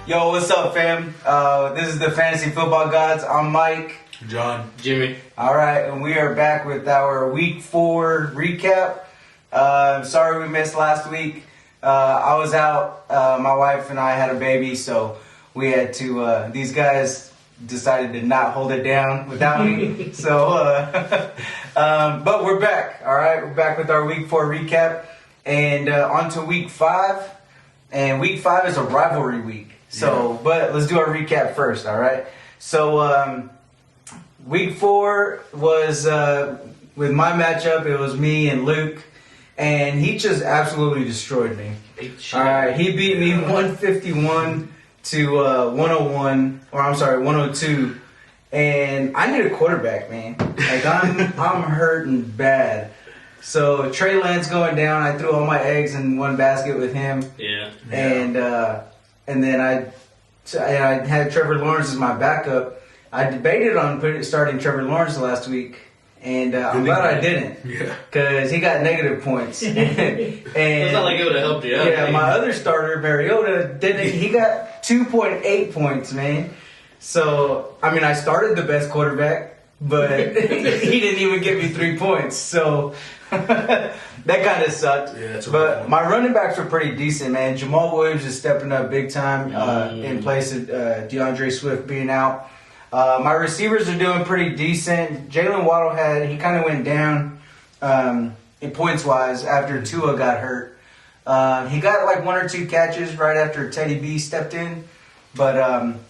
Yo, what's up, fam? This is the Fantasy Football Gawds. I'm Mike. John. Jimmy. All right, and we are back with our Week 4 recap. Sorry we missed last week. I was out. My wife and I had a baby, so we had to... these guys decided to not hold it down without me. But we're back, all right? We're back with our Week 4 recap. And on to Week 5. And Week 5 is a rivalry week. So, But let's do our recap first, all right? So, Week 4 was, with my matchup, it was me and Luke. And he just absolutely destroyed me. All right, he beat me 151 to 101, or I'm sorry, 102. And I need a quarterback, man. Like, I'm hurting bad. So Trey Lance going down. I threw all my eggs in one basket with him. Yeah. And then I had Trevor Lawrence as my backup. I debated on starting Trevor Lawrence last week, and I'm glad I didn't. Yeah. Because he got negative points. and It's not like it would have helped you out. Yeah, my other starter, Mariota, didn't. He got 2.8 points, man. So, I mean, I started the best quarterback, but he didn't even give me 3 points. So, that kind of sucked. Yeah, but my running backs were pretty decent, man. Jamal Williams is stepping up big time in place of DeAndre Swift being out. My receivers are doing pretty decent. Jalen Waddle he kind of went down in points-wise after Tua got hurt. He got like 1 or 2 catches right after Teddy B stepped in. But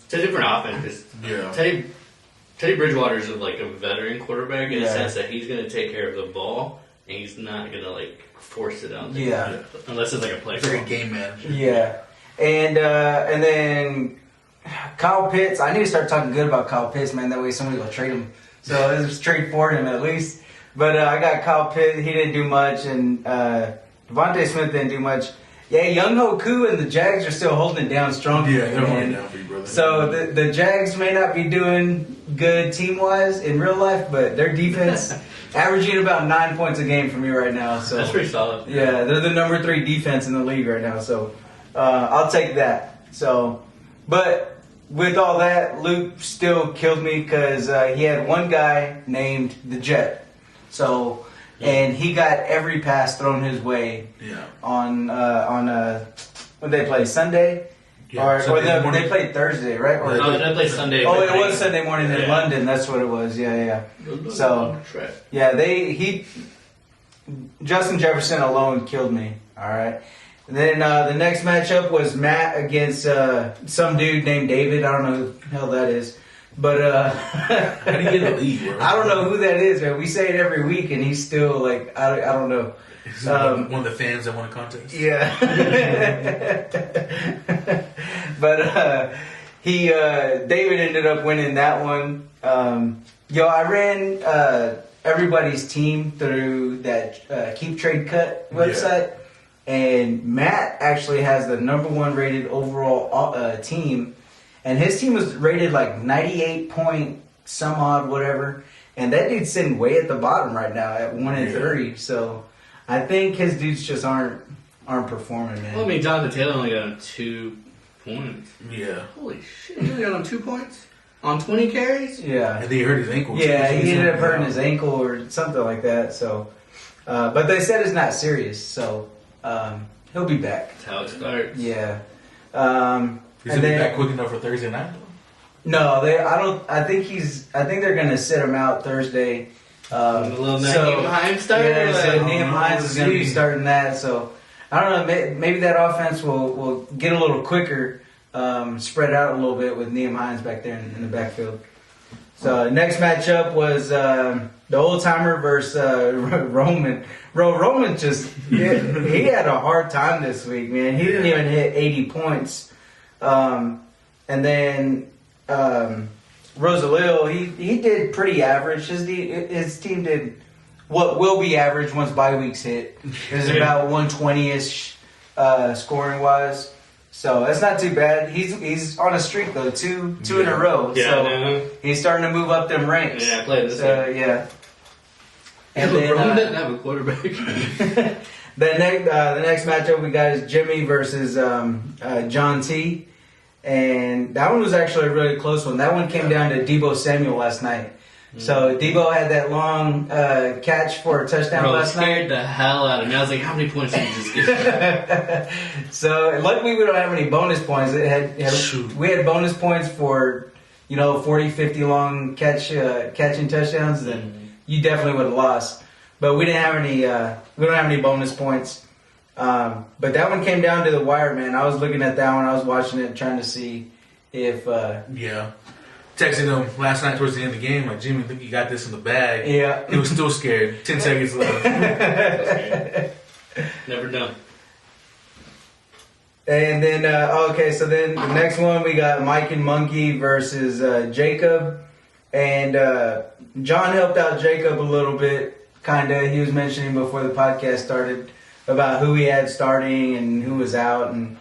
it's a different offense. Yeah. Teddy Bridgewater's like a veteran quarterback in the sense that he's going to take care of the ball and he's not going to like force it out there. Yeah. Unless it's like a play. Very game manager. Yeah. And then Kyle Pitts. I need to start talking good about Kyle Pitts, man. That way somebody will trade him. So let's trade for him at least. But I got Kyle Pitts. He didn't do much. And Devontae Smith didn't do much. Yeah, Young Hoku and the Jags are still holding it down strong. Yeah, they're holding it down for you, brother. So the Jags may not be doing good team-wise in real life, but their defense averaging about 9 points a game for me right now. So that's pretty solid. Yeah, they're the number 3 defense in the league right now. So I'll take that. So, but with all that, Luke still killed me because he had one guy named the Jet. So. And he got every pass thrown his way on when they play Sunday, or they played Thursday, right? Or they played Sunday. Oh, it was Sunday morning in London. That's what it was. Yeah. So Justin Jefferson alone killed me. All right. And then the next matchup was Matt against some dude named David. I don't know who the hell that is. But how do you get in the league, bro? I don't know who that is, man. We say it every week, and he's still like I don't know. One of the fans that won a contest. Yeah. But David ended up winning that one. I ran everybody's team through that Keep Trade Cut website, and Matt actually has the number 1 rated overall team. And his team was rated like 98 point some odd whatever, and that dude's sitting way at the bottom right now at 1-3. So I think his dudes just aren't performing, man. Well, I mean, Jonathan Taylor only got him 2 points. Yeah. Holy shit! He only got him 2 points on 20 carries. Yeah. And then he hurt his ankle. Yeah, he ended up hurting his ankle or something like that. So, but they said it's not serious, so he'll be back. That's how it starts. Yeah. Is he back quick enough for Thursday night? No, I think they're gonna sit him out Thursday. A little Nyheim Hines starter. Yeah, so Nyheim Hines is gonna be starting that. So I don't know. Maybe that offense will get a little quicker, spread out a little bit with Nyheim Hines back there in the backfield. So next matchup was the old timer versus Roman. Roman just he had a hard time this week, man. He didn't even hit 80 points. And then Rosalil, he did pretty average. His team did what will be average once bye weeks hit. It was about 120-ish scoring wise. So that's not too bad. He's on a streak though, two in a row. Yeah, so he's starting to move up them ranks. Yeah, play this. Yeah. And then doesn't have a quarterback. The next matchup we got is Jimmy versus John T. and that one was actually a really close one. That one came down to Deebo Samuel last night. So Deebo had that long catch for a touchdown last night. Scared the hell out of me. I was like, how many points did you just get? So luckily we don't have any bonus points. We had bonus points for 40, 50 long catching touchdowns. Then you definitely would have lost. But we didn't have any. We don't have any bonus points. But that one came down to the wire, man. I was looking at that one. I was watching it, trying to see if. Texting him last night towards the end of the game, like, Jimmy, I think you got this in the bag. Yeah. He was still scared. 10 seconds left. Never done. And then, so then the next one we got Mike and Monkey versus Jacob. And John helped out Jacob a little bit, kind of. He was mentioning before the podcast started about who he had starting and who was out. And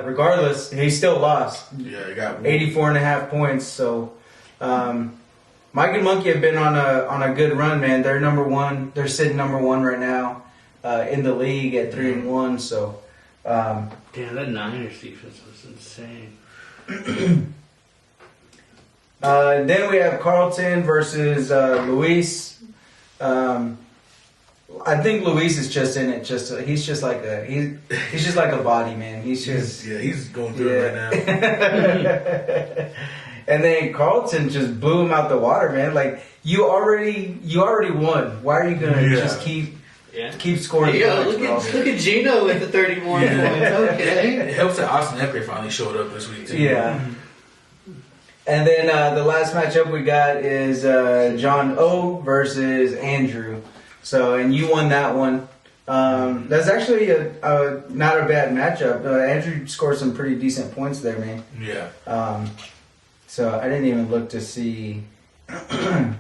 regardless, he still lost. Yeah, he got 84.5 points. So Mike and Monkey have been on a good run, man. They're number one. They're sitting number one right now in the league at 3-1. So damn, that Niners defense was insane. Then we have Carlton versus Luis. I think Luis is just in it. He's just like a body, man. He's going through it right now. And then Carlton just blew him out the water, man. Like you already won. Why are you gonna just keep scoring? Look at Gino with the 30 more points. Okay, it helps that Austin Eckler finally showed up this week too. Yeah. And then the last matchup we got is John O versus Andrew. So, and you won that one. That's actually not a bad matchup. Andrew scored some pretty decent points there, man. Yeah. So I didn't even look to see. No,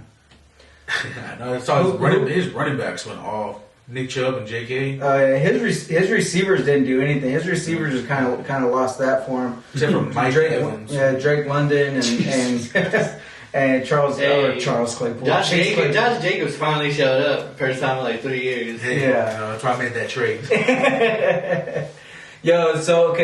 it's all his running backs went off. Nick Chubb and J.K. His receivers didn't do anything. His receivers just kind of lost that for him. Except for Mike Evans. Yeah, Drake London and and Charles Claypool. Josh Jacobs finally showed up. First time in like 3 years. Hey, that's why I made that trade. So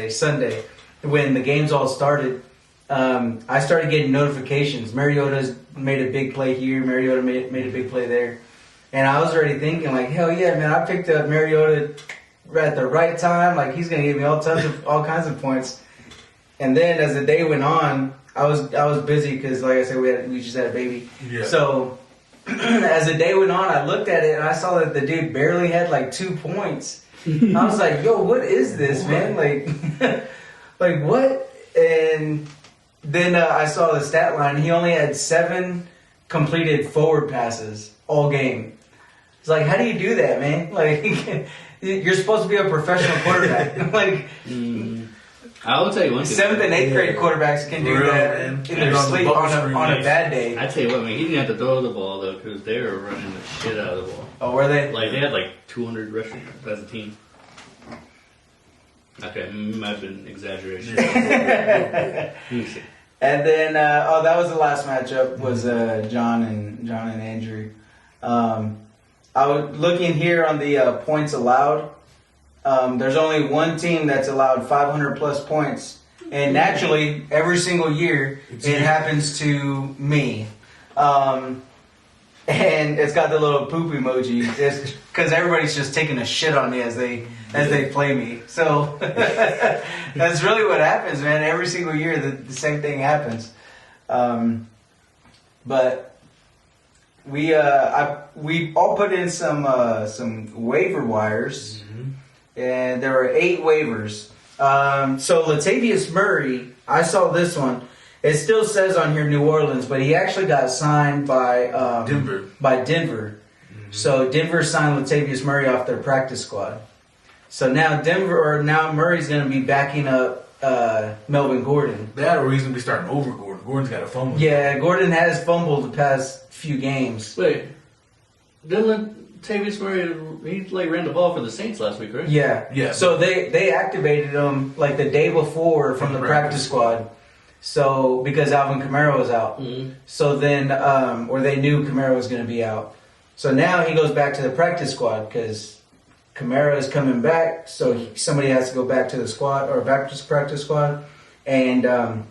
Sunday, when the games all started, I started getting notifications. Mariota's made a big play here. Mariota made a big play there. And I was already thinking, like, hell yeah, man, I picked up Mariota at the right time. Like, he's going to give me all kinds of points. And then as the day went on, I was busy because, like I said, we just had a baby. Yeah. So as the day went on, I looked at it and I saw that the dude barely had like 2 points. I was like, yo, what is this, man? Like, like what? And then I saw the stat line. He only had 7 completed forward passes all game. It's like, how do you do that, man? Like, you're supposed to be a professional quarterback. Like, I will tell you one thing. 7th and 8th grade quarterbacks can do that in their sleep on a bad day. I tell you what, man, he didn't have to throw the ball though, because they were running the shit out of the ball. Oh, were they? Like they had like 200 rushing yards as a team. Okay, might have been exaggeration. And then, that was the last matchup. Was John and Andrew. I was looking here on the points allowed. There's only one team that's allowed 500 plus points, and naturally, every single year it happens to me. And it's got the little poop emoji, because everybody's just taking a shit on me as they play me. So that's really what happens, man. Every single year, the same thing happens. But we all put in some waiver wires, and there were 8 waivers. So Latavius Murray, I saw this one. It still says on here New Orleans, but he actually got signed by Denver. Mm-hmm. So Denver signed Latavius Murray off their practice squad. So now Murray's going to be backing up Melvin Gordon. They had a reason to be starting over Gordon. Gordon's got a fumble. Yeah, Gordon has fumbled the past few games. Wait, didn't Latavius Murray, he like ran the ball for the Saints last week, right? Yeah. So they activated him like the day before from the practice squad. So because Alvin Kamara was out. Mm-hmm. So then, or they knew Kamara was going to be out. So now he goes back to the practice squad because Kamara is coming back, so somebody has to go back to the squad or back to practice squad. And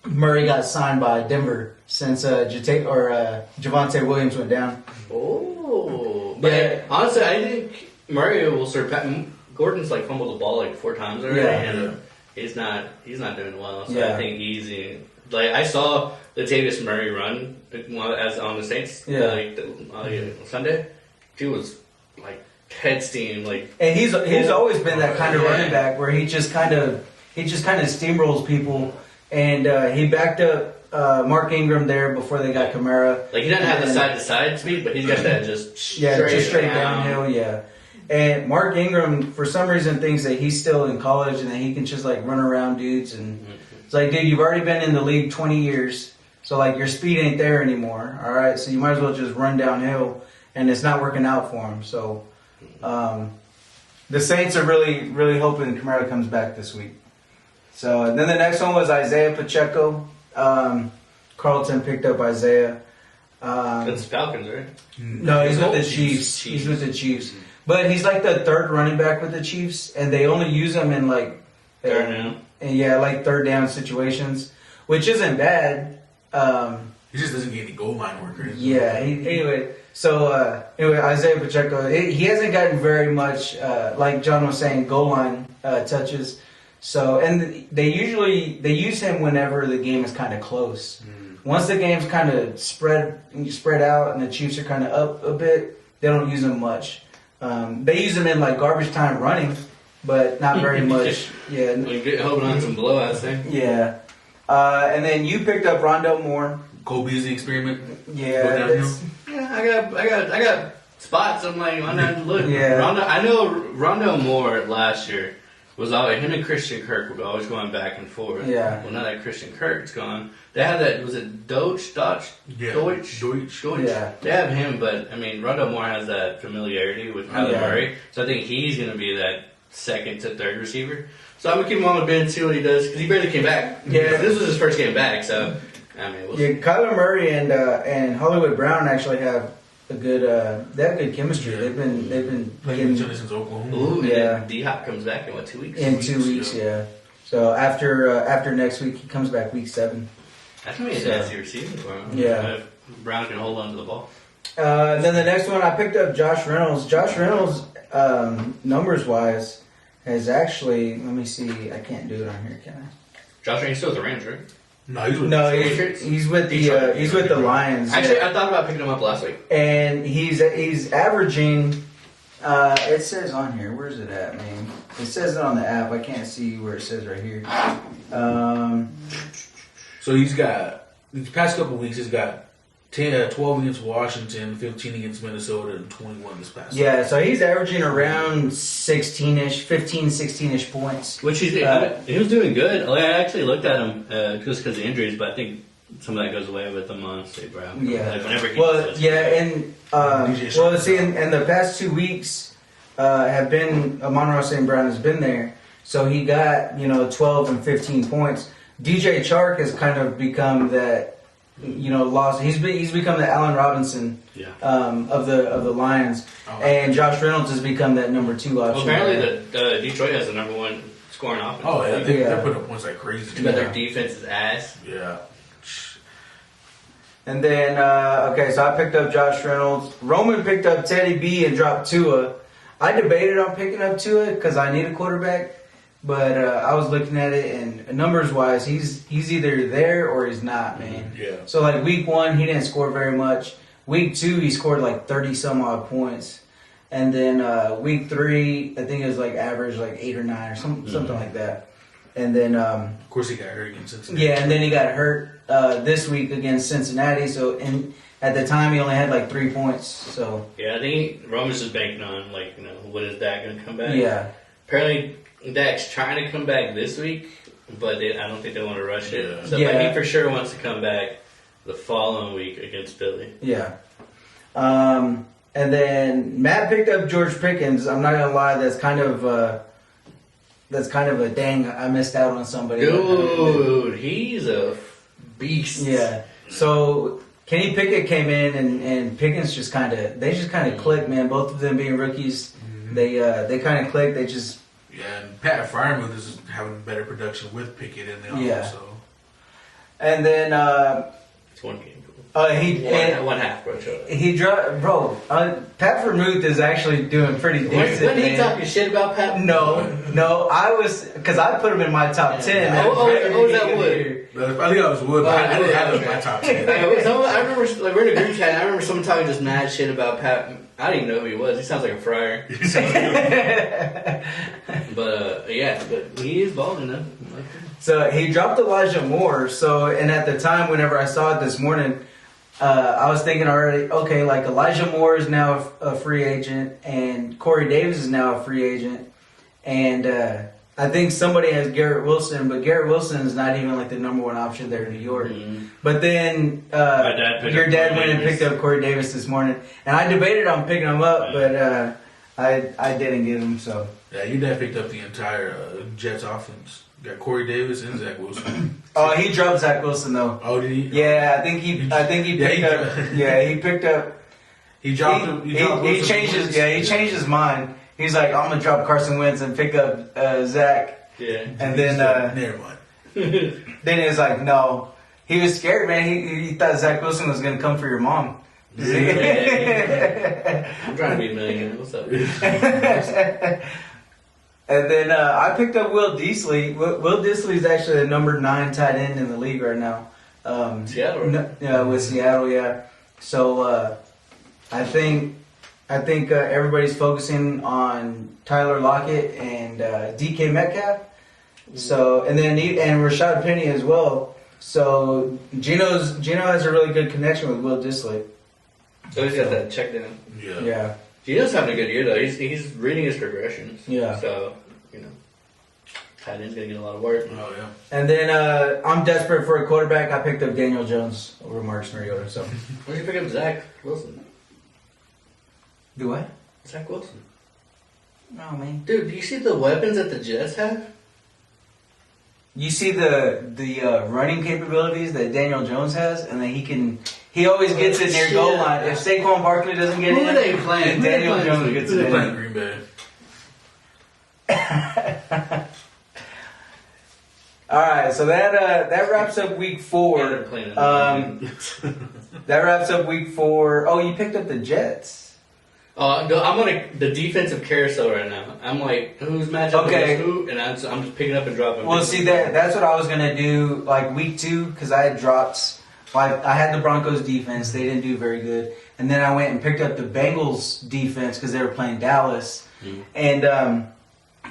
Murray got signed by Denver since Javonte Williams went down. Oh, but honestly, I think Murray will surpass. Gordon's like fumbled the ball like 4 times already, and he's not doing well. So I think easy. Like I saw Latavius Murray run as on the Saints Sunday. He was like head steam, like. And he's always been that kind of running back where he just kind of steamrolls people, and he backed up Mark Ingram there before they got Kamara. Like he doesn't have the side to side speed, but he's got that just straight downhill. Yeah. And Mark Ingram, for some reason, thinks that he's still in college and that he can just like run around dudes. And it's like, dude, you've already been in the league 20 years, so like your speed ain't there anymore. All right, so you might as well just run downhill, and it's not working out for him. So the Saints are really, really hoping Kamara comes back this week. So and then the next one was Isaiah Pacheco. Carlton picked up Isaiah. That's Falcons, right? No, he's with the Chiefs. He's with the Chiefs. But he's like the third running back with the Chiefs, and they only use him in like third down situations, which isn't bad. He just doesn't get any goal line work or anything. Yeah. Anyway, Isaiah Pacheco, he hasn't gotten very much, like John was saying, goal line touches. So, and they use him whenever the game is kind of close. Once the game's kind of spread out and the Chiefs are kind of up a bit, they don't use him much. They use him in like garbage time running, but not very much. Yeah, holding on some blowouts there. Yeah, and then you picked up Rondell Moore. Cole Beasley experiment. Yeah, I got spots. I'm like, why not look? Yeah, I know Rondell Moore last year was always him and Christian Kirk were always going back and forth. Yeah. Well, now that Christian Kirk's gone, they have that. Was it Deutsch? Deutsch. Yeah. They have him, but I mean, Rondell Moore has that familiarity with Kyler Murray, so I think he's going to be that second to third receiver. So I'm gonna keep him on the bench, see what he does, because he barely came back. Yeah. This was his first game back, so I mean, we'll see. Kyler Murray and Hollywood Brown actually have a good. They have good chemistry. They've been playing each other since Oklahoma. Ooh, yeah. D-Hop comes back in 2 weeks? In 2 weeks, yeah. So after next week, he comes back week 7. That's gonna be a nasty receiving for him. Yeah. If Brown can hold on to the ball. Then the next one, I picked up Josh Reynolds. Josh Reynolds, numbers wise, has actually. Let me see. I can't do it on here, can I? Josh Reynolds still with the Rams, right? He's with the Lions. Actually, I thought about picking him up last week. And he's averaging. It says on here. Where's it at, man? It says it on the app. I can't see where it says right here. So he's got these past couple weeks. He's got 12 against Washington, 15 against Minnesota, and 21 this past. Yeah, so he's averaging around 16-ish points. Which he was doing good. I actually looked at him just because of injuries, but I think some of that goes away with him on State Brown. Yeah. Like whenever he and the past 2 weeks have been Amon-Ra St. Brown has been there, so he got 12 and 15 points. DJ Chark has kind of become that. Lost. He's become the Allen Robinson of the Lions, and Josh Reynolds has become that number 2 option. Well, apparently, Detroit has the number 1 scoring offense. Oh yeah, they're putting up points like crazy. But their defense is ass. Yeah. And then so I picked up Josh Reynolds. Roman picked up Teddy B and dropped Tua. I debated on picking up Tua because I need a quarterback. But I was looking at it, and numbers-wise, he's either there or he's not, man. Yeah. So, like, week 1, he didn't score very much. Week 2, he scored, like, 30-some-odd points. And then week 3, I think it was, like, average, like, 8 or 9 or something like that. And then... of course, he got hurt against Cincinnati. Yeah, and then he got hurt this week against Cincinnati. So, at the time, he only had, like, 3 points. So... Yeah, I think Roman's just banking on, like, when is Dak going to come back? Yeah. Apparently... Dak's trying to come back this week, but I don't think they want to rush it. So yeah. He for sure wants to come back the following week against Philly. Yeah. And then Matt picked up George Pickens. I'm not gonna lie, that's kind of a dang. I missed out on somebody. Dude, he's a beast. Yeah. So Kenny Pickett came in, and Pickens just kind of clicked, man. Both of them being rookies. They kind of clicked. They just and Pat Fryermuth is having better production with Pickett in the offense. So. And then it's one game. One half, bro. He dropped, bro. Pat Vermouth is actually doing pretty decent. When he talking shit about Pat? No, I was because I put him in my top 10. Was that Wood? I think I was Wood, but I didn't have him in my top 10. I remember, like, we're in a group chat. I remember someone talking just mad shit about Pat. I didn't even know who he was. He sounds like a friar. But he is balling though. So he dropped Elijah Moore. So and at the time, whenever I saw it this morning. I was thinking already, okay, like Elijah Moore is now a free agent, and Corey Davis is now a free agent, and I think somebody has Garrett Wilson, but Garrett Wilson is not even like the number one option there in New York. Mm-hmm. But then your dad went and picked up Corey Davis this morning, and I debated on picking him up, but I didn't get him. So yeah, your dad picked up the entire Jets offense. Got Corey Davis and Zach Wilson. Oh, he dropped Zach Wilson though. Oh, did he? Yeah, I think he picked up. Yeah, he picked up. He dropped him. He changed his mind. He's like, I'm gonna drop Carson Wentz and pick up Zach. Yeah. And then never mind. Then he was like, no. He was scared, man. He thought Zach Wilson was gonna come for your mom. I'm trying to be a millionaire. What's up? And then I picked up Will Dissly. Will Dissly is actually the number 9 tight end in the league right now. Seattle. With Seattle, yeah. So I think everybody's focusing on Tyler Lockett and DK Metcalf. So and then and Rashad Penny as well. So Gino has a really good connection with Will Dissly. So he's got that check down. Yeah. Gino's having a good year though. He's reading his progressions. Yeah. So tight end's gonna get a lot of work. Oh yeah. And then I'm desperate for a quarterback. I picked up Daniel Jones over Marcus Mariota. So where'd you pick up Zach Wilson? Do what? Zach Wilson. No, man. Dude, do you see the weapons that the Jets have? You see the running capabilities that Daniel Jones has, and then he always gets it near goal line. If Saquon Barkley doesn't get Who in, are they playing? Daniel Jones gets it They're in. playing Green Bay. All right, so that wraps up week 4. That wraps up week 4. Oh, you picked up the Jets. I'm on the defensive carousel right now. I'm like, who's matchup against who? And I'm just picking up and dropping. Well, see, that's what I was going to do, like, week 2, because I had dropped, like, I had the Broncos defense. They didn't do very good. And then I went and picked up the Bengals defense because they were playing Dallas. Mm-hmm. And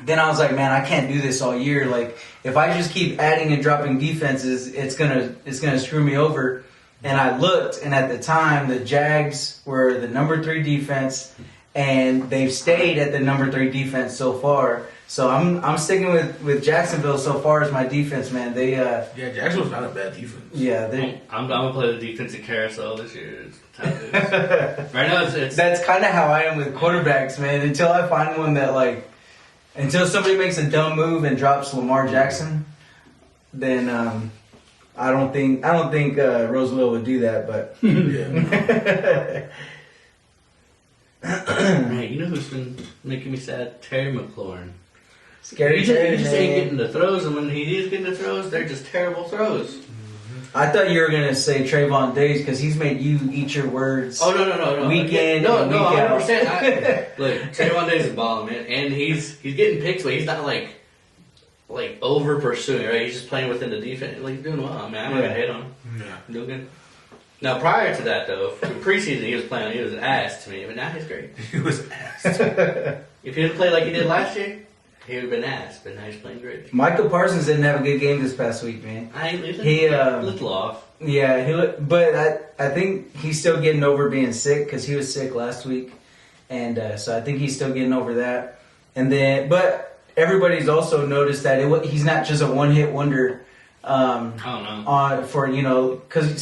then I was like, man, I can't do this all year. Like, if I just keep adding and dropping defenses, it's gonna screw me over. And I looked, and at the time, the Jags were the number 3 defense, and they've stayed at the number 3 defense so far. So I'm sticking with Jacksonville so far as my defense, man. They Jacksonville's not a bad defense. Yeah, I'm gonna play the defensive carousel this year. Right now, it's that's kind of how I am with quarterbacks, man. Until I find one that until somebody makes a dumb move and drops Lamar Jackson, then I don't think Roosevelt would do that, but Man, you know who's been making me sad? Terry McLaurin. Scary. He just ain't getting the throws, and when he is getting the throws, they're just terrible throws. I thought you were gonna say Trayvon Diggs because he's made you eat your words. Oh no! Weekend, no, week out. 100%. Look, Trayvon Diggs is balling, man, and he's getting picks, but he's not like over pursuing, right? He's just playing within the defense. Like, he's doing well. I mean, I'm not gonna hate on him. Yeah, doing good. Now, prior to that, though, in preseason he was playing. He was an ass to me, but now he's great. he was ass. If he didn't play like he did last year, he would have been ass. But now he's playing great. Michael Parsons didn't have a good game this past week, man. He little off. Yeah, but I think he's still getting over being sick because he was sick last week, and so I think he's still getting over that. And then, but everybody's also noticed that he's not just a one-hit wonder. Because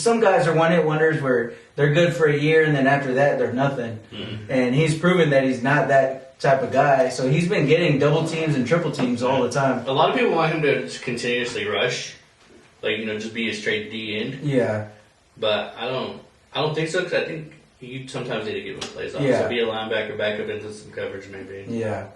some guys are one-hit wonders where they're good for a year and then after that they're nothing. Mm-hmm. And he's proven that he's not that type of guy. So he's been getting double teams and triple teams all the time. A lot of people want him to just continuously rush, just be a straight D end. Yeah, but I don't think so because I think you sometimes need to give him plays off. Yeah. So be a linebacker, back up into some coverage maybe. Yeah.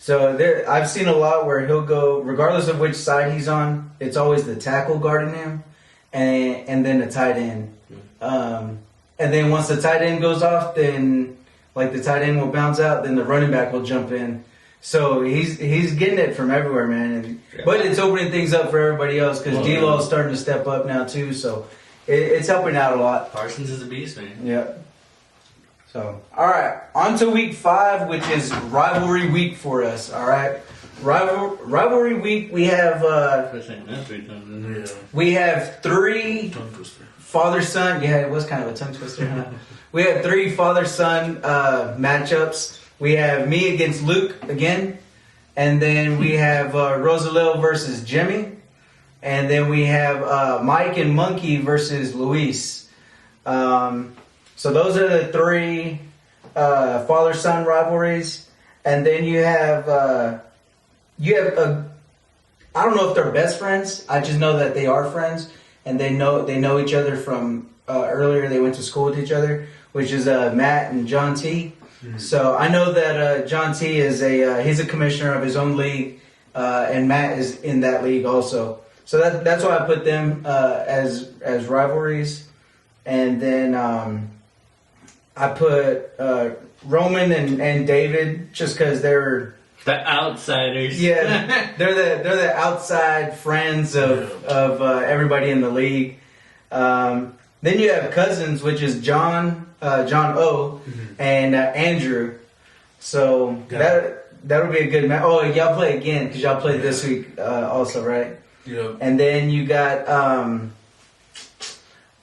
So I've seen a lot where he'll go, regardless of which side he's on, it's always the tackle guarding him, and then the tight end. And then once the tight end goes off, then like the tight end will bounce out, then the running back will jump in. So he's getting it from everywhere, man. But it's opening things up for everybody else because D-Law is starting to step up now too. So it's helping out a lot. Parsons is a beast, man. Yeah. So, all right, on to week 5, which is rivalry week for us. All right, rivalry week. We have we have 3 father-son. Yeah, it was kind of a tongue twister. Huh? We have 3 father-son matchups. We have me against Luke again, and then we have Rosalil versus Jimmy, and then we have Mike and Monkey versus Luis. So those are the 3 father-son rivalries, and then you have I don't know if they're best friends. I just know that they are friends, and they know each other from earlier. They went to school with each other, which is Matt and John T. Mm-hmm. So I know that John T is he's a commissioner of his own league, and Matt is in that league also. So that's why I put them as rivalries, and then. I put Roman and David just because they're the outsiders. Yeah, they're the outside friends of everybody in the league. Then you have cousins, which is John O, and Andrew. So that'll be a good match. Oh, y'all play again because y'all played this week also, right? Yeah. And then you got.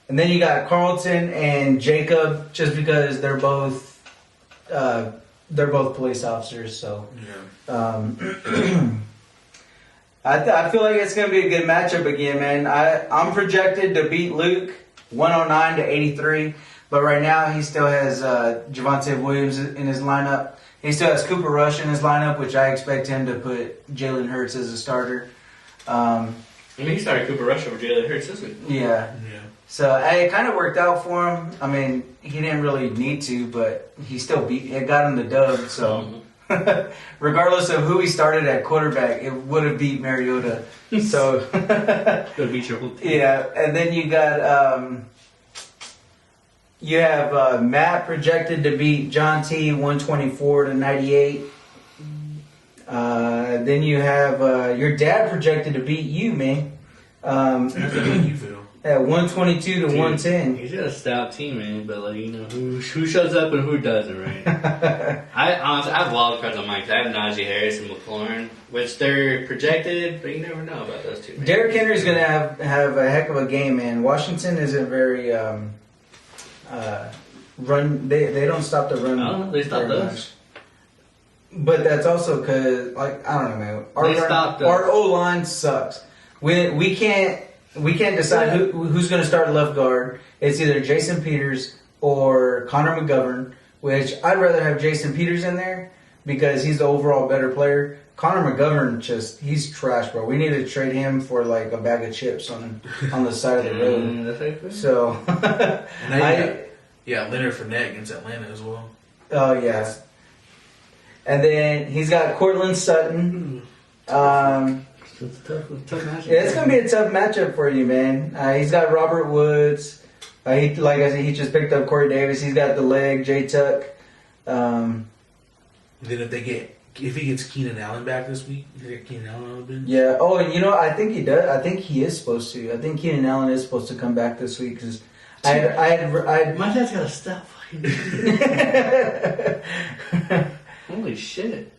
And then you got Carlton and Jacob, just because they're both police officers. So I feel like it's gonna be a good matchup again, man. I'm projected to beat Luke 109 to 83, but right now he still has Javonte Williams in his lineup. He still has Cooper Rush in his lineup, which I expect him to put Jalen Hurts as a starter. He started Cooper Rush over Jalen Hurts this week. Yeah. So it kind of worked out for him. I mean, he didn't really need to, but he still got him the dub. So regardless of who he started at quarterback, it would have beat Mariota. So could beat your whole team. Yeah, and then you got you have Matt projected to beat John T 124 to 98. Then you have your dad projected to beat you, man. You feel? At 122 to 110. He's got a stout team, man. But who shows up and who doesn't, right? I honestly have wild cards on mine. I have Najee Harris and McLaurin, which they're projected, but you never know about those two. Man. Derrick Henry's going to have a heck of a game, man. Washington isn't very run. They don't stop the run. No, they stopped us. But that's also because, I don't know, man. Our O-line sucks. We can't decide who's going to start left guard. It's either Jason Peters or Connor McGovern, which I'd rather have Jason Peters in there because he's the overall better player. Connor McGovern he's trash, bro. We need to trade him for like a bag of chips on the side of the road. So, Leonard Fournette against Atlanta as well. Oh yeah, and then he's got Cortland Sutton. It's a tough matchup. Yeah, it's gonna be a tough matchup for you, man. He's got Robert Woods. Like I said, he just picked up Corey Davis. He's got the leg, Jay Tuck. Then if he gets Keenan Allen back this week, you get Keenan Allen on the bench? Yeah. Oh, and I think he does. I think he is supposed to. I think Keenan Allen is supposed to come back this week because my dad's gotta stop fucking. Holy shit.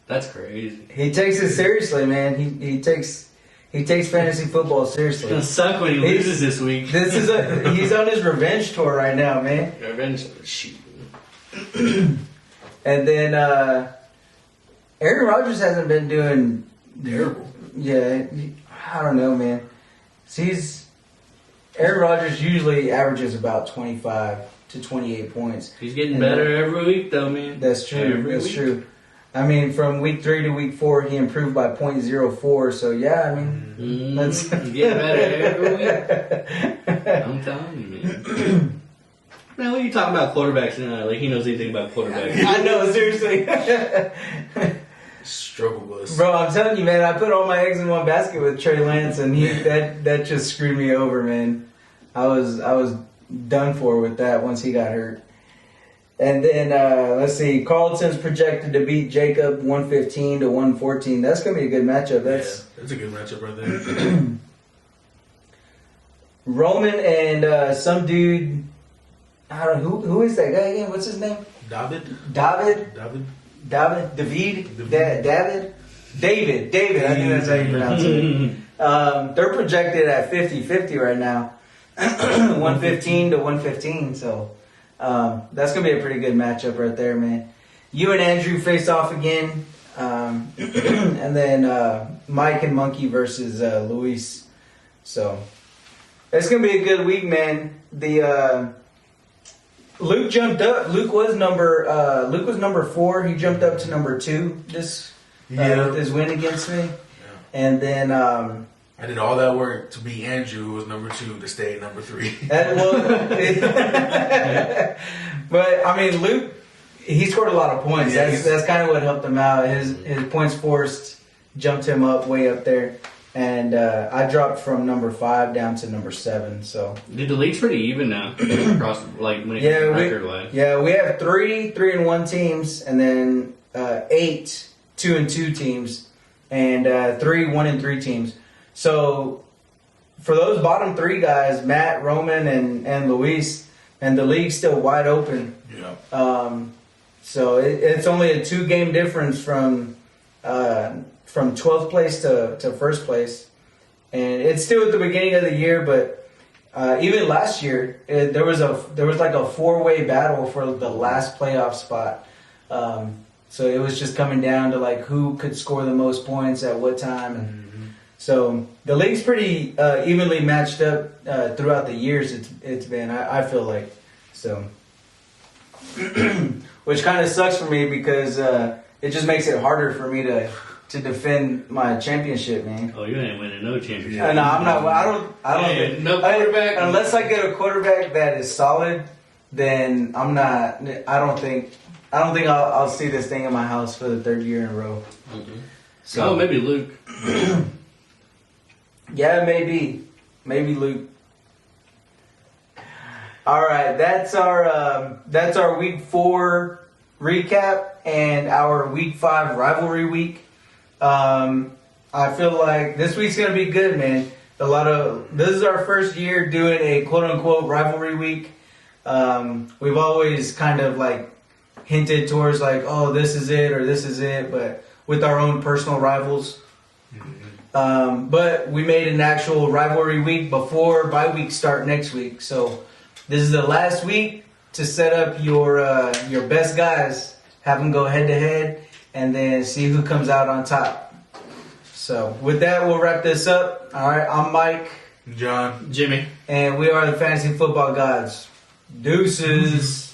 That's crazy. He takes it seriously, man. He takes fantasy football seriously. It's gonna suck when he loses this week. He's on his revenge tour right now, man. Revenge shit. And then Aaron Rodgers hasn't been doing terrible. Yeah, I don't know, man. Aaron Rodgers usually averages about 25 to 28 points. He's getting better every week, though, man. That's true. True. I mean, from week 3 to week 4, he improved by .04. So yeah, I mean, that's get better every week. I'm telling you, man. Man, what are you talking about quarterbacks now? Like he knows anything about quarterbacks. I know, seriously. Struggle bus. Bro, I'm telling you, man, I put all my eggs in one basket with Trey Lance, and that just screwed me over, man. I was done for with that once he got hurt. And then let's see, Carlton's projected to beat Jacob 115 to 114. That's gonna be a good matchup. That's a good matchup right there. Roman and some dude. I don't know who is that guy again. What's his name? David. David. I think that's how you pronounce it. They're projected at 50-50 right now. 115 to 115. So that's going to be a pretty good matchup right there, man. You and Andrew face off again. And then Mike and Monkey versus Luis. So it's going to be a good week, man. Luke jumped up. Luke was number 4. He jumped up to number 2 with his win against me. Yeah. And then I did all that work to beat Andrew, who was number 2, to stay at number 3. But I mean, Luke, he scored a lot of points. Yeah, that's kind of what helped him out. His points forced jumped him up way up there. And I dropped from number 5 down to number 7. So dude, the league's pretty even now. Across like when it comes record wise. Yeah, we have 3-3-1 teams, and then 8 2-2 teams, and 3 1-3 teams. So for those bottom 3 guys, Matt, Roman, and Luis, and the league's still wide open. Yeah. So it's only a 2-game difference from 12th place to first place, and it's still at the beginning of the year. But even last year, there was like a 4-way battle for the last playoff spot. So it was just coming down to like who could score the most points at what time, and so the league's pretty evenly matched up throughout the years. It's been, I feel like, so, which kind of sucks for me because it just makes it harder for me to defend my championship, man. Oh, you ain't winning no championship. No, I'm not. I don't. No quarterback. Unless I get a quarterback that is solid, then I'm not. I don't think I'll see this thing in my house for the 3rd year in a row. Mm-hmm. So maybe Luke. Yeah, maybe Luke. All right, that's our week 4 recap and our week 5 rivalry week. I feel like this week's gonna be good, man. This is our first year doing a quote unquote rivalry week. We've always kind of like hinted towards like, oh, this is it or this is it, but with our own personal rivals. But we made an actual rivalry week before bye week start next week. So this is the last week to set up your best guys, have them go head to head, and then see who comes out on top. So with that, we'll wrap this up. All right, I'm Mike. John. Jimmy. And we are the Fantasy Football Gawds. Deuces.